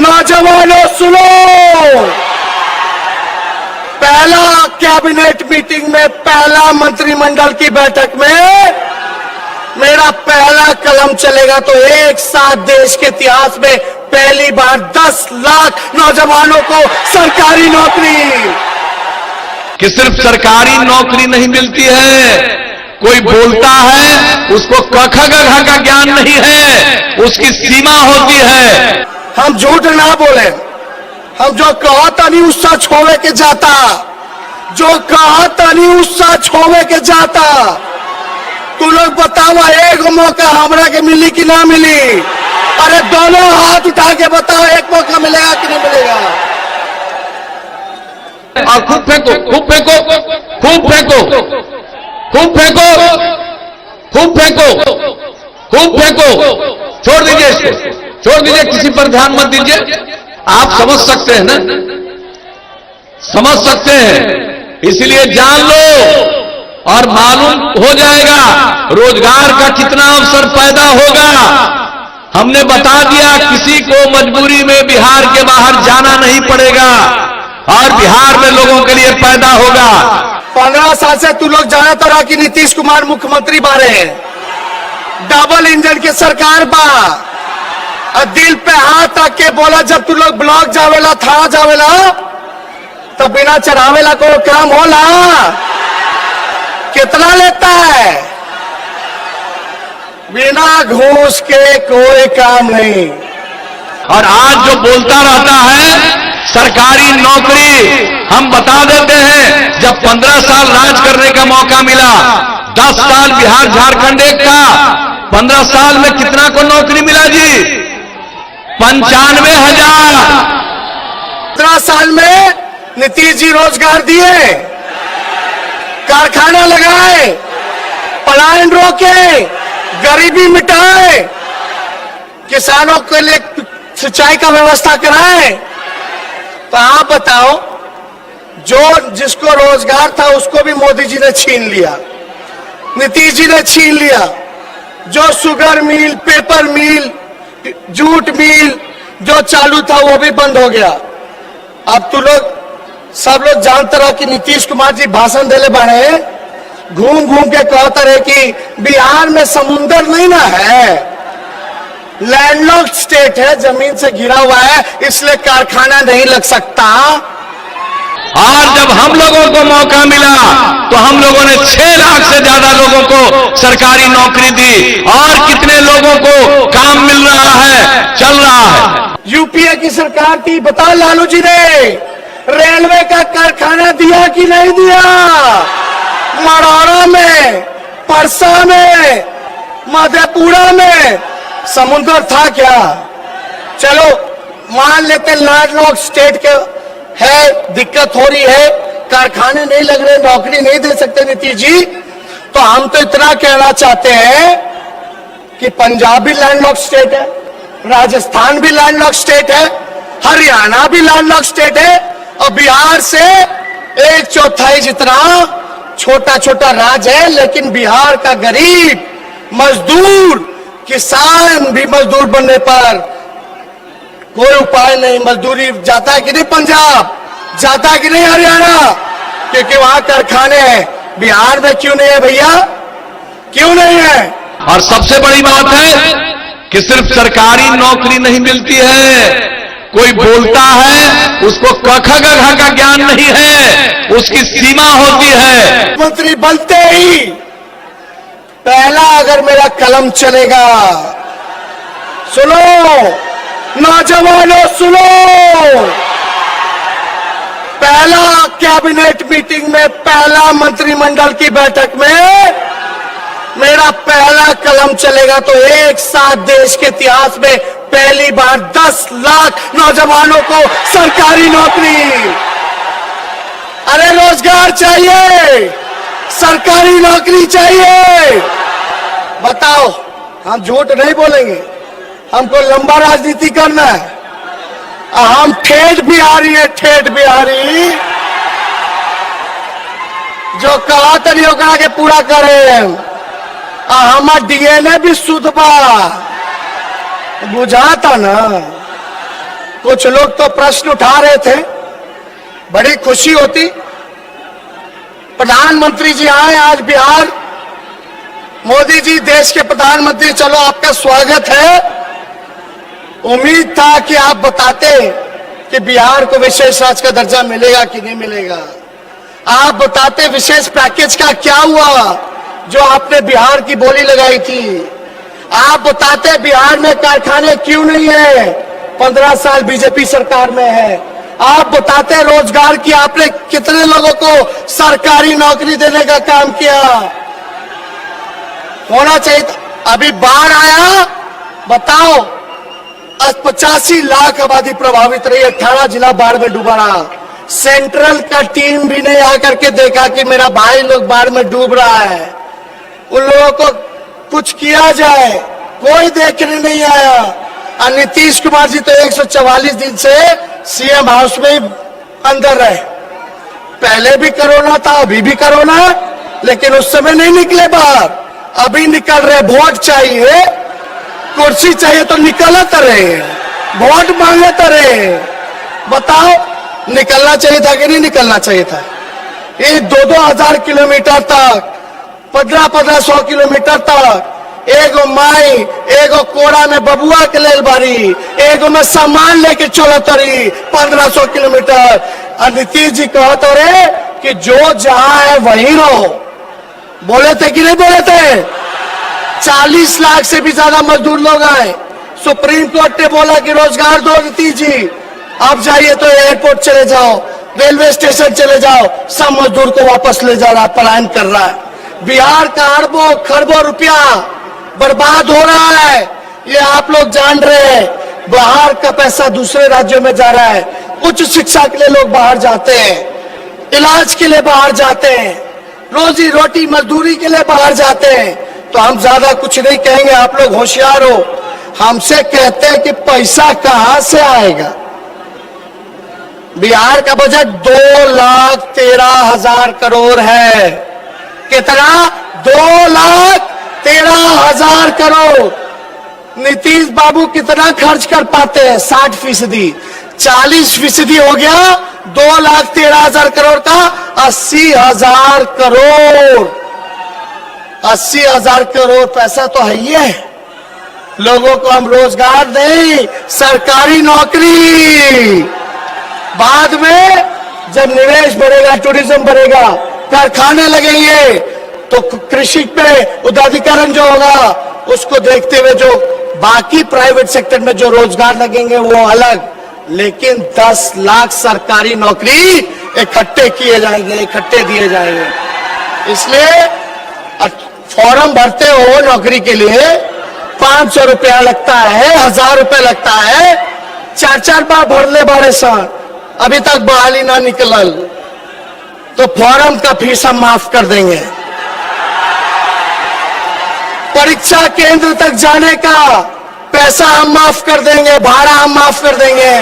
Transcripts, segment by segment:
नौजवानों सुनो, पहला कैबिनेट मीटिंग में, पहला मंत्रिमंडल की बैठक में मेरा पहला कलम चलेगा तो एक साथ देश के इतिहास में पहली बार 10 लाख नौजवानों को सरकारी नौकरी। कि सिर्फ सरकारी नौकरी नहीं मिलती है, कोई बोलता है उसको क ख ग घ का ज्ञान नहीं है, उसकी सीमा होती है। हम झूठ ना बोले, हम जो कहा तनी उससा छोड़े के जाता, जो कहा तनी उससा छोड़े के जाता। तू लोग बताओ एक मौका हमरा के मिली कि ना मिली? अरे दोनों हाथ उठा के बताओ एक मौका मिलेगा कि नहीं मिलेगा? और खूब फेंको, खूब फेंको, खूब फेंको, खूब फेंको, खूब फेंको, खूब फेंको। छोड़ दीजिए इसको, छोड़ दीजिए, किसी पर ध्यान मत दीजिए। आप समझ सकते हैं ना, समझ सकते हैं, इसलिए जान लो और मालूम हो जाएगा रोजगार का कितना अवसर पैदा होगा। हमने बता दिया किसी को मजबूरी में बिहार के बाहर जाना नहीं पड़ेगा और बिहार में लोगों के लिए पैदा होगा। 15 साल से तू लोग जाना तो रहा कि नीतीश कुमार मुख्यमंत्री बारे हैं, डबल इंजन की सरकार बा। दिल पे हाथ रख के बोला, जब तू लोग ब्लॉक जावेला, थाना जावेला, तो बिना चढ़ावेला को काम होला? कितना लेता है? बिना घूस के कोई काम नहीं। और आज जो बोलता रहता है सरकारी नौकरी, हम बता देते हैं जब 15 साल राज करने का मौका मिला, 10 साल बिहार झारखंड एक का, 15 साल में कितना को नौकरी मिला जी? 95,000। 15 साल में नीतीश जी रोजगार दिए, कारखाना लगाए, पलायन रोके, गरीबी मिटाए, किसानों के लिए सिंचाई का व्यवस्था कराए। तो आप बताओ, जो जिसको रोजगार था उसको भी मोदी जी ने छीन लिया, नीतीश जी ने छीन लिया। जो शुगर मिल, पेपर मिल, जूट मिल जो चालू था वो भी बंद हो गया। अब तू लोग सब लोग जानते रहो कि नीतीश कुमार जी भाषण देले बाड़े, घूम घूम के कहते रहे कि बिहार में समुंदर नहीं ना है, लैंडलॉक्ड स्टेट है, जमीन से घिरा हुआ है, इसलिए कारखाना नहीं लग सकता। और जब हम लोगों को मौका मिला तो हम लोगों ने 6 लाख से ज्यादा लोगों को सरकारी नौकरी दी और कितने लोगों को काम मिल रहा है, चल रहा है। यूपीए की सरकार थी, बताओ लालू जी ने रेलवे का कारखाना दिया कि नहीं दिया? मढ़ौरा में, परसा में, मधेपुरा में समुद्र था क्या? चलो मान लेते लैंडलॉक्ड स्टेट के है, दिक्कत हो रही है, कारखाने नहीं लग रहे, नौकरी नहीं दे सकते नीतीश जी, तो हम तो इतना कहना चाहते हैं कि पंजाब भी लैंडलॉक्ड स्टेट है, राजस्थान भी लैंडलॉक्ड स्टेट है, हरियाणा भी लैंडलॉक्ड स्टेट है, और बिहार से 1/4 जितना छोटा छोटा राज्य है, लेकिन बिहार का गरीब मजदूर, किसान भी मजदूर बनने पर कोई उपाय नहीं। मजदूरी जाता है कि नहीं पंजाब, जाता है कि नहीं हरियाणा? क्योंकि वहां कारखाने हैं। बिहार में क्यों नहीं है भैया? क्यों नहीं है? और सबसे बड़ी बात है कि सिर्फ सरकारी नौकरी नहीं मिलती है, कोई बोलता है उसको क ख ग घ का ज्ञान नहीं है, उसकी सीमा होती है। मंत्री बनते ही पहला अगर मेरा कलम चलेगा, सुनो नौजवानों सुनो, पहला कैबिनेट मीटिंग में, पहला मंत्रिमंडल की बैठक में मेरा पहला कलम चलेगा तो एक साथ देश के इतिहास में पहली बार 10 लाख नौजवानों को सरकारी नौकरी। अरे रोजगार चाहिए, सरकारी नौकरी चाहिए। बताओ, हम झूठ नहीं बोलेंगे, हमको लंबा राजनीति करना है। हम ठेठ बिहारी है, ठेठ बिहारी, जो कहा तरी ओकरा के पूरा करे। हमार डीएनए भी शुद्ध बा, बुझाता ना। कुछ लोग तो प्रश्न उठा रहे थे, बड़ी खुशी होती प्रधानमंत्री जी आए आज बिहार, मोदी जी देश के प्रधानमंत्री, चलो आपका स्वागत है। उम्मीद था कि आप बताते कि बिहार को विशेष राज्य का दर्जा मिलेगा कि नहीं मिलेगा। आप बताते विशेष पैकेज का क्या हुआ जो आपने बिहार की बोली लगाई थी। आप बताते बिहार में कारखाने क्यों नहीं है, 15 साल बीजेपी सरकार में है। आप बताते रोजगार की आपने कितने लोगों को सरकारी नौकरी देने का काम किया। होना चाहिए था। अभी बाढ़ आया, बताओ 85 लाख आबादी प्रभावित रही, 18 जिला बाढ़ में डूबा रहा। सेंट्रल का टीम भी नहीं आकर के देखा कि मेरा भाई लोग बाढ़ में डूब रहा है, उन लोगों को कुछ किया जाए, कोई देखने नहीं आया। और नीतीश कुमार जी तो 144 दिन से सीएम हाउस में ही अंदर रहे। पहले भी कोरोना था, अभी भी कोरोना, लेकिन उस समय नहीं निकले बाहर, अभी निकल रहे। वोट चाहिए, कुर्सी चाहिए तो निकलत रहे, वोट मांगत रहे। बताओ निकलना चाहिए था कि नहीं निकलना चाहिए था। ये 2-2 हजार किलोमीटर तक, 1500 किलोमीटर तक एगो माई एगो कोड़ा में बबुआ के लेल बारी, एगो में सामान लेके चलत रही 1500 किलोमीटर। और नीतीश जी कहत रहे कि जो जहां है वहीं रहो। बोले थे कि नहीं बोले थे? 40 लाख से भी ज्यादा मजदूर लोग आए। सुप्रीम कोर्ट ने बोला कि रोजगार दो नीतीश जी, आप जाइए तो एयरपोर्ट चले जाओ, रेलवे स्टेशन चले जाओ, सब मजदूर को वापस ले जा रहा, पलायन कर रहा है। बिहार का अरबों खरबों रुपया बर्बाद हो रहा है, ये आप लोग जान रहे हैं। बाहर का पैसा दूसरे राज्यों में जा रहा है। उच्च शिक्षा के लिए लोग बाहर जाते हैं, इलाज के लिए बाहर जाते हैं, रोजी रोटी मजदूरी के लिए बाहर जाते हैं। तो हम ज्यादा कुछ नहीं कहेंगे, आप लोग होशियार हो। हमसे कहते हैं कि पैसा कहां से आएगा। बिहार का बजट 2,13,000 करोड़ है। कितना? 2,13,000 करोड़। नीतीश बाबू कितना खर्च कर पाते हैं? 60%। 40% हो गया 2,13,000 करोड़ का 80,000 करोड़। 80,000 करोड़ पैसा तो है ही है। लोगों को हम रोजगार दें, सरकारी नौकरी। बाद में जब निवेश बढ़ेगा, टूरिज्म बढ़ेगा, कारखाने लगेंगे, तो कृषि पे उदारीकरण जो होगा उसको देखते हुए जो बाकी प्राइवेट सेक्टर में जो रोजगार लगेंगे वो अलग। लेकिन 10 लाख सरकारी नौकरी इकट्ठे किए जाएंगे, इकट्ठे दिए जाएंगे। इसलिए फॉर्म भरते हो नौकरी के लिए 500 रुपया लगता है, 1000 रुपया लगता है। 4-4 बार भर ले बारे साल, अभी तक बहाली ना निकलल, तो फॉर्म का फीस हम माफ कर देंगे। परीक्षा केंद्र तक जाने का पैसा हम माफ कर देंगे, भाड़ा हम माफ कर देंगे।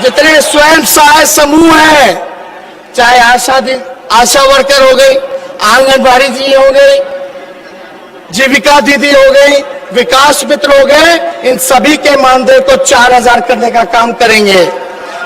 जितने स्वयं सहायता समूह हैं, चाहे आशा वर्कर हो गई, आंगनबाड़ी जी हो गई, जीविका दीदी हो गई, विकास मित्र हो गए, इन सभी के मानदेय को 4,000 करने का काम करेंगे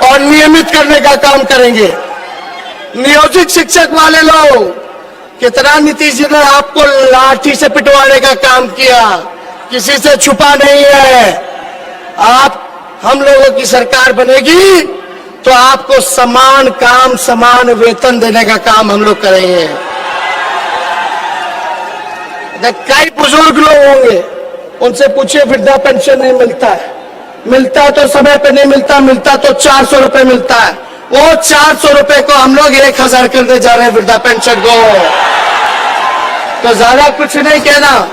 और नियमित करने का काम करेंगे। नियोजित शिक्षक वाले लोग, कितना नीतीश जी ने आपको लाठी से पिटवाने का काम किया, किसी से छुपा नहीं है। आप हम लोगों की सरकार बनेगी तो आपको समान काम समान वेतन देने का काम हम लोग करेंगे। कई बुजुर्ग लोग होंगे, उनसे पूछिए वृद्धा पेंशन नहीं मिलता है, मिलता है तो समय पे नहीं मिलता, मिलता तो 400 रुपए मिलता है। वो 400 रुपए को हम लोग 1,000 करने जा रहे हैं वृद्धा पेंशन को। तो ज्यादा कुछ नहीं कहना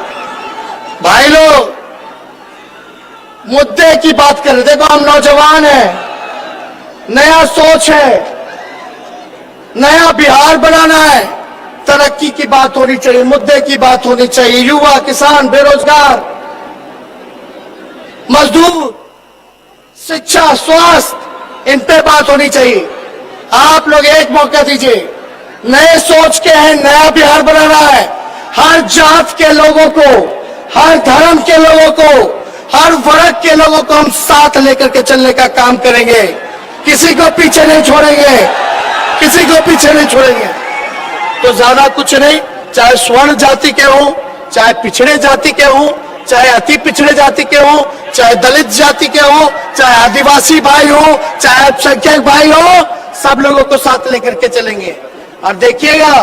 भाई लोग, मुद्दे की बात करें। देखो हम नौजवान हैं, नया सोच है, नया बिहार बनाना है, तरक्की की बात होनी चाहिए, मुद्दे की बात होनी चाहिए। युवा, किसान, बेरोजगार, मजदूर, शिक्षा, स्वास्थ्य, इन पे बात होनी चाहिए। आप लोग एक मौका दीजिए, नए सोच के हैं, नया बिहार बनाना है। हर जात के लोगों को, हर धर्म के लोगों को, हर वर्ग के लोगों को हम साथ लेकर के चलने का काम करेंगे, किसी को पीछे नहीं छोड़ेंगे, किसी को पीछे नहीं छोड़ेंगे। तो ज्यादा कुछ नहीं, चाहे स्वर्ण जाति के हो, चाहे पिछड़े जाति के हो, चाहे अति पिछड़े जाति के हो, चाहे दलित जाति के हो, चाहे आदिवासी भाई हो, चाहे अल्पसंख्यक भाई हो, सब लोगों को साथ लेकर के चलेंगे। और देखिएगा,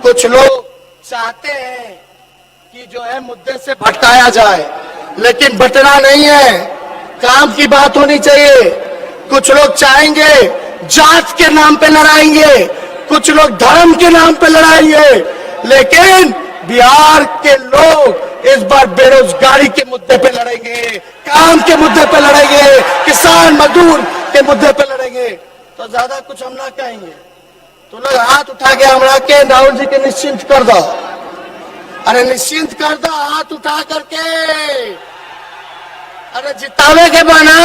कुछ लोग चाहते हैं कि जो है मुद्दे से भटकाया जाए, लेकिन बटना नहीं है, काम की बात होनी चाहिए। कुछ लोग चाहेंगे जात के नाम पे लड़ाएंगे, कुछ लोग धर्म के नाम पे लड़ाएंगे, लेकिन बिहार के लोग इस बार बेरोजगारी के मुद्दे पे लड़ेंगे, काम के मुद्दे पे लड़ेंगे, किसान मजदूर के मुद्दे पे लड़ेंगे। तो ज्यादा कुछ हम ना कहेंगे। तो लोग हाथ उठा के हमरा के राहुल जी के निश्चिंत कर दो, अरे निश्चिंत कर दो हाथ उठा करके, अरे जितावे के बना।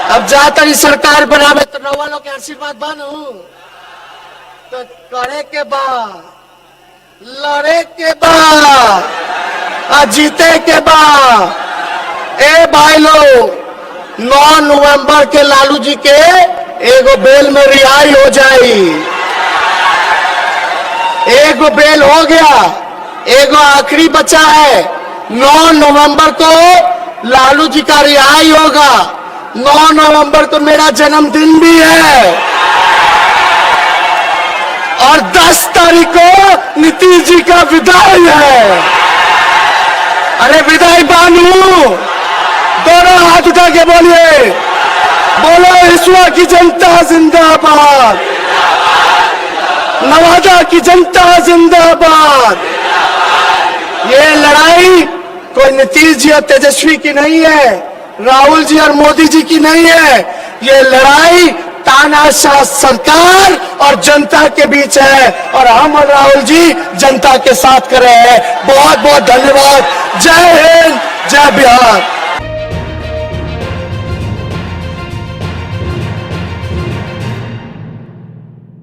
अब जाता ही सरकार बनावे तो रउआ लोग के आशीर्वाद बनू, तो करे के बाद, लड़े के बाद, जीते के बाद। ए भाई लोग, 9 नवंबर के लालू जी के एगो बेल में रिहाई हो जाई, एगो बेल हो गया, एगो आखिरी बचा है। 9 नवंबर को लालू जी का रिहाई होगा। 9 नवंबर को मेरा जन्मदिन भी है, और 10 तारीख को नीतीश जी का विदाई है। अरे विदाई बानू, दोनों हाथ उठा के बोलिए, बोलो हिसुआ की जनता जिंदाबाद, नवादा की जनता जिंदाबाद। ये लड़ाई कोई नीतीश जी और तेजस्वी की नहीं है, राहुल जी और मोदी जी की नहीं है, ये लड़ाई तानाशाह सरकार और जनता के बीच है, और हम और राहुल जी जनता के साथ कर रहे हैं। बहुत बहुत धन्यवाद। जय हिंद, जय बिहार।